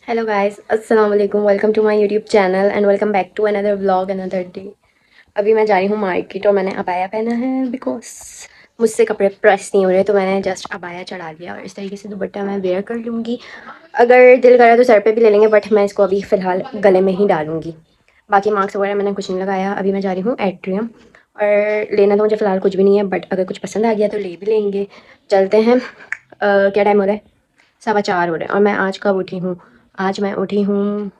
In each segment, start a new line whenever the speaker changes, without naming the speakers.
Hello guys, अस्सलाम वालेकुम। Welcome to my YouTube channel and welcome back to another vlog another day. अभी मैं जा रही हूँ मार्केट और मैंने अबाया पहना है बिकॉज मुझसे कपड़े प्रेस नहीं हो रहे, तो मैंने जस्ट अबाया चढ़ा दिया और इस तरीके से दुपट्टा मैं वेयर कर लूँगी। अगर दिल करा तो सर पे भी ले लेंगे, बट मैं इसको अभी फ़िलहाल गले में ही डालूँगी। बाकी मार्क्स वगैरह मैंने कुछ नहीं लगाया। अभी मैं जा रही हूँ एट्रियम और लेना तो मुझे फ़िलहाल कुछ भी नहीं है, बट अगर कुछ पसंद आ गया तो ले भी लेंगे। चलते हैं। क्या टाइम हो रहा है? 4:15 हो रहे हैं। और मैं आज कब उठी हूँ? आज मैं उठी हूँ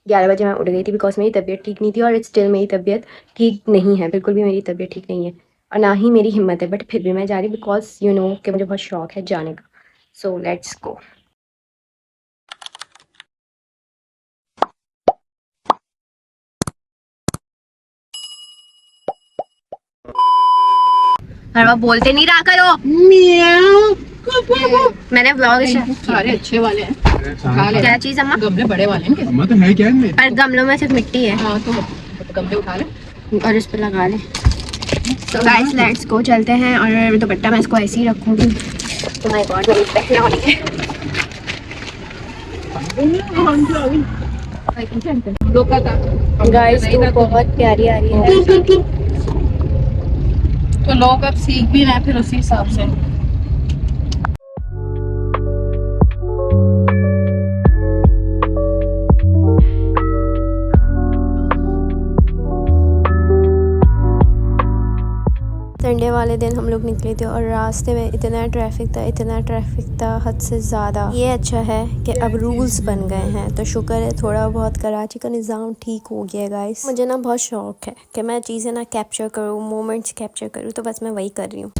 11 बजे। मैं उठ गई थी बिकॉज मेरी तबीयत ठीक नहीं थी और स्टिल मेरी तबीयत ठीक नहीं है, बिल्कुल भी मेरी तबीयत ठीक नहीं है और ना ही मेरी हिम्मत है, बट फिर भी मैं जा रही बिकॉज यू नो कि मुझे बहुत शौक है जाने का। So let's go. हर बार बोलते नहीं रहा करो। मैंने ब्लॉग
सारे अच्छे वाले हैं। खा ले।
क्या चीज़ अम्मा?
गमले बड़े वाले हैं।
अम्मा तो है क्या इनमें?
पर गमलों में सिर्फ मिट्टी है।
हाँ तो गमले उठा ले
और इस पर लगा ले। तो गाइस लेट्स गो, चलते हैं। और दुपट्टा मैं इसको ऐसे ही रखूँगी। तो माय गॉड, मेरी पहले होनी है।
रोका था
गाइस तो बहुत प्यारी आ रही है।
तो लोग अब सीख भी रहे हैं फिर उसी हिसाब से।
संडे वाले दिन हम लोग निकले थे और रास्ते में इतना ट्रैफिक था हद से ज़्यादा। ये अच्छा है कि अब रूल्स बन गए हैं, तो शुक्र है थोड़ा बहुत कराची का निज़ाम ठीक हो गया है गाइस। मुझे ना बहुत शौक है कि मैं चीज़ें ना कैप्चर करूँ, मोमेंट्स कैप्चर करूँ, तो बस मैं वही कर रही हूँ।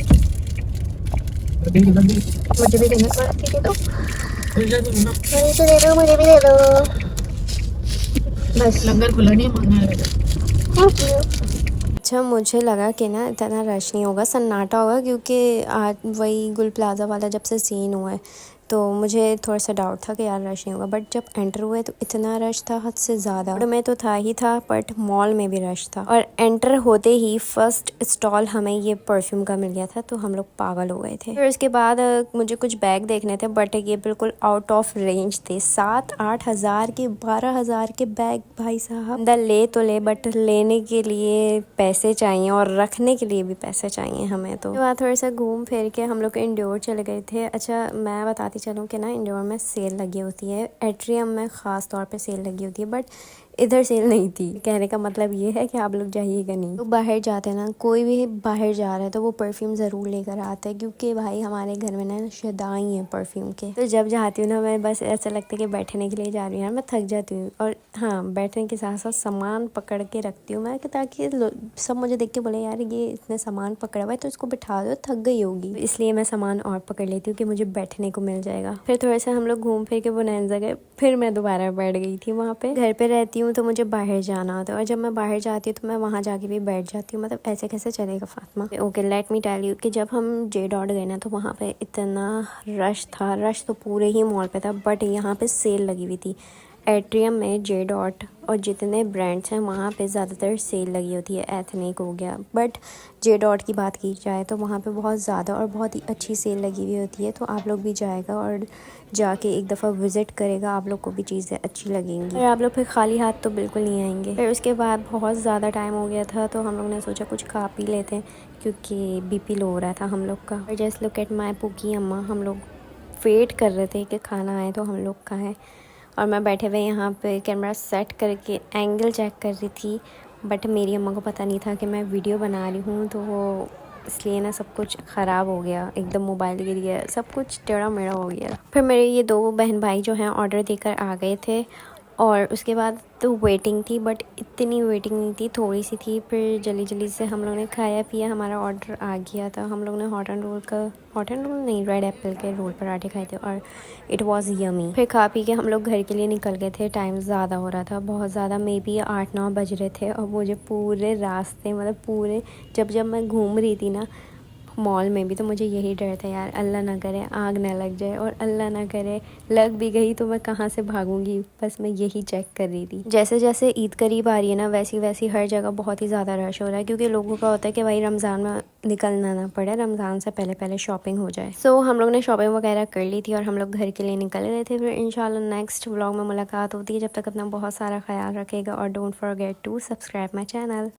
मुझे भी देना थोड़ा, ठीक है? तो मुझे भी दे दो। बस
लंगर खुला नहीं है।
Thank you. अच्छा, मुझे लगा कि ना इतना रश नहीं होगा, सन्नाटा होगा, क्योंकि आज वही गुल प्लाजा वाला जब से सीन हुआ है तो मुझे थोड़ा सा डाउट था कि यार रश नहीं होगा, बट जब एंटर हुए तो इतना रश था हद से ज़्यादा। में तो था ही था, बट मॉल में भी रश था। और एंटर होते ही फर्स्ट स्टॉल हमें ये परफ्यूम का मिल गया था, तो हम लोग पागल हो गए थे। फिर उसके बाद मुझे कुछ बैग देखने थे, बट ये बिल्कुल आउट ऑफ रेंज थे। 7-8 हज़ार के, 12 हज़ार के बैग भाई साहब। ले तो ले, बट लेने के लिए पैसे चाहिए और रखने के लिए भी पैसे चाहिए हमें। तो वहाँ थोड़ा सा घूम फिर के हम लोग इंडोर चले गए थे। अच्छा, मैं बताती चलूँ कि ना इंडोर में सेल लगी होती है, एट्रियम में ख़ास तौर पे सेल लगी होती है, बट इधर सेल नहीं थी। कहने का मतलब ये है कि आप लोग जाइएगा नहीं। तो बाहर जाते हैं ना, कोई भी बाहर जा रहा है तो वो परफ्यूम ज़रूर लेकर आता है, क्योंकि भाई हमारे घर में ना शदाई हैं परफ्यूम के। तो जब जाती हूँ ना, मैं बस ऐसा लगता है कि बैठने के लिए जा रही हूँ यार, मैं थक जाती हूँ। और हाँ, बैठने के साथ साथ सामान पकड़ के रखती हूँ मैं, कि ताकि सब मुझे देख के बोले यार ये इतने सामान पकड़ा हुआ है तो इसको बिठा दो, थक गई होगी। इसलिए मैं सामान और पकड़ लेती हूँ कि मुझे बैठने को मिल जाएगा। फिर थोड़ा सा हम लोग घूम फिर के बोनैंजा गए, फिर मैं दोबारा बैठ गई थी वहाँ पे। घर पे रहती हूँ तो मुझे बाहर जाना होता है, और जब मैं बाहर जाती हूँ तो मैं वहाँ जाके भी बैठ जाती हूँ। मतलब ऐसे कैसे चलेगा Fatima? Okay, let me tell you कि जब हम जे डॉट गए ना, तो वहाँ पे इतना रश था। रश तो पूरे ही मॉल पे था, बट यहाँ पे सेल लगी हुई थी। एट्रियम में जे डॉट और जितने ब्रांड्स हैं वहाँ पे ज़्यादातर सेल लगी होती है। एथनिक हो गया, बट जे डॉट की बात की जाए तो वहाँ पे बहुत ज़्यादा और बहुत ही अच्छी सेल लगी हुई होती है। तो आप लोग भी जाएगा और जाके एक दफ़ा विज़िट करेगा, आप लोग को भी चीज़ें अच्छी लगेंगी। और आप लोग फिर खाली हाथ तो बिल्कुल नहीं आएंगे। फिर उसके बाद बहुत ज़्यादा टाइम हो गया था, तो हम लोग ने सोचा कुछ खा पी लेते हैं, क्योंकि बीपी लो हो रहा था हम लोग का। और जस्ट लुक एट माई पुकी अम्मा, हम लोग वेट कर रहे थे कि खाना आए तो हम लोग खाएँ। और मैं बैठे हुए यहाँ पे कैमरा सेट करके एंगल चेक कर रही थी, बट मेरी अम्मा को पता नहीं था कि मैं वीडियो बना रही हूँ, तो वो इसलिए ना सब कुछ ख़राब हो गया, एकदम मोबाइल गिर गया, सब कुछ टेढ़ा मेढ़ा हो गया। फिर मेरे ये दो बहन भाई जो हैं ऑर्डर देकर आ गए थे, और उसके बाद तो वेटिंग थी, बट इतनी वेटिंग नहीं थी, थोड़ी सी थी। फिर जल्दी जल्दी से हम लोग ने खाया पिया, हमारा ऑर्डर आ गया था। हम लोग ने हॉट एंड रोल नहीं, रेड एप्पल के रोल पराठे खाए थे और इट वाज यमी। फिर खा पी के हम लोग घर के लिए निकल गए थे। टाइम ज़्यादा हो रहा था, बहुत ज़्यादा, मे बी 8-9 बज रहे थे। और मुझे पूरे रास्ते, मतलब पूरे जब मैं घूम रही थी ना, मॉल में भी, तो मुझे यही डर था यार, अल्लाह ना करे आग ना लग जाए, और अल्लाह ना करे लग भी गई तो मैं कहाँ से भागूंगी। बस मैं यही चेक कर रही थी। जैसे जैसे ईद करीब आ रही है ना, वैसी वैसी हर जगह बहुत ही ज़्यादा रश हो रहा है, क्योंकि लोगों का होता है कि भाई रमज़ान में निकलना ना पड़े, रमज़ान से पहले पहले शॉपिंग हो जाए। सो हम लोग ने शॉपिंग वगैरह कर ली थी और हम लोग घर के लिए निकल रहे थे। फिर इंशाल्लाह नेक्स्ट व्लॉग में मुलाकात होती है। जब तक अपना बहुत सारा ख्याल रखेगा और don't forget to subscribe my channel.